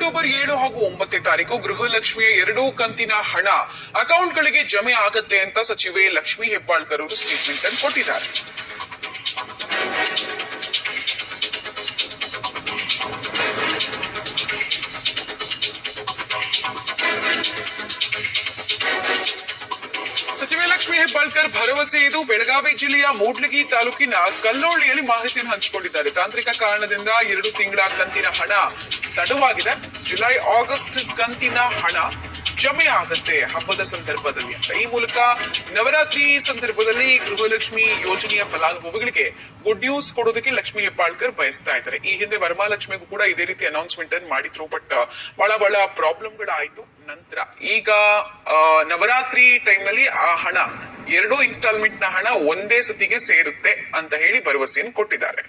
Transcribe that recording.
October 7 ಹಾಗೂ 9 ತಾರೀಕು ಗೃಹಲಕ್ಷ್ಮಿಯ 2 ಕಂತಿನ ಹಣ ಅಕೌಂಟ್ಗಳಿಗೆ ಜಮೆ ಆಗತ್ತೆ ಅಂತ ಸಚಿವೆ ಲಕ್ಷ್ಮಿ ಹೆಬ್ಬಾಳ್ಕರ್ ಅವರು ಸ್ಟೇಟ್ಮೆಂಟ್ ಅನ್ನು ಕೊಟ್ಟಿದ್ದಾರೆ. ಸಚಿವೆ ಲಕ್ಷ್ಮಿ ಹೆಬ್ಬಾಳ್ಕರ್ ಭರವಸೆ ಇದು. ಬೆಳಗಾವಿ ಜಿಲ್ಲೆಯ ಮೂಡ್ಲಗಿ ತಾಲೂಕಿನ ಕಲ್ಲೋಳಿಯಲ್ಲಿ ಮಾಹಿತಿಯನ್ನು ಹಂಚಿಕೊಂಡಿದ್ದಾರೆ. ತಾಂತ್ರಿಕ ಕಾರಣದಿಂದ 2 ತಿಂಗಳ ಕಂತಿನ ಹಣ ತಡವಾಗಿದೆ. ಜುಲೈ ಆಗಸ್ಟ್ ಕಂತಿನ ಹಣ ಜಮೆ ಆಗತ್ತೆ ಹಬ್ಬದ ಸಂದರ್ಭದಲ್ಲಿ ಅಂತ. ಈ ಮೂಲಕ ನವರಾತ್ರಿ ಸಂದರ್ಭದಲ್ಲಿ ಗೃಹಲಕ್ಷ್ಮಿ ಯೋಜನೆಯ ಫಲಾನುಭವಿಗಳಿಗೆ ಗುಡ್ ನ್ಯೂಸ್ ಕೊಡೋದಕ್ಕೆ ಲಕ್ಷ್ಮಿ ಹೆಬ್ಬಾಳ್ಕರ್ ಬಯಸ್ತಾ ಇದ್ದಾರೆ. ಈ ಹಿಂದೆ ವರಮಹಾಲಕ್ಷ್ಮಿಗೂ ಕೂಡ ಇದೇ ರೀತಿ ಅನೌನ್ಸ್ಮೆಂಟ್ ಅನ್ನು ಮಾಡಿದ್ರು, ಬಟ್ ಬಹಳ ಪ್ರಾಬ್ಲಮ್ಗಳಾಯ್ತು. ನಂತರ ಈಗ ನವರಾತ್ರಿ ಟೈಮ್ ನಲ್ಲಿ ಆ ಹಣ 2 ಇನ್ಸ್ಟಾಲ್ಮೆಂಟ್ ನ ಹಣ ಒಂದೇ ಸತಿಗೆ ಸೇರುತ್ತೆ ಅಂತ ಹೇಳಿ ಭರವಸೆಯನ್ನು ಕೊಟ್ಟಿದ್ದಾರೆ.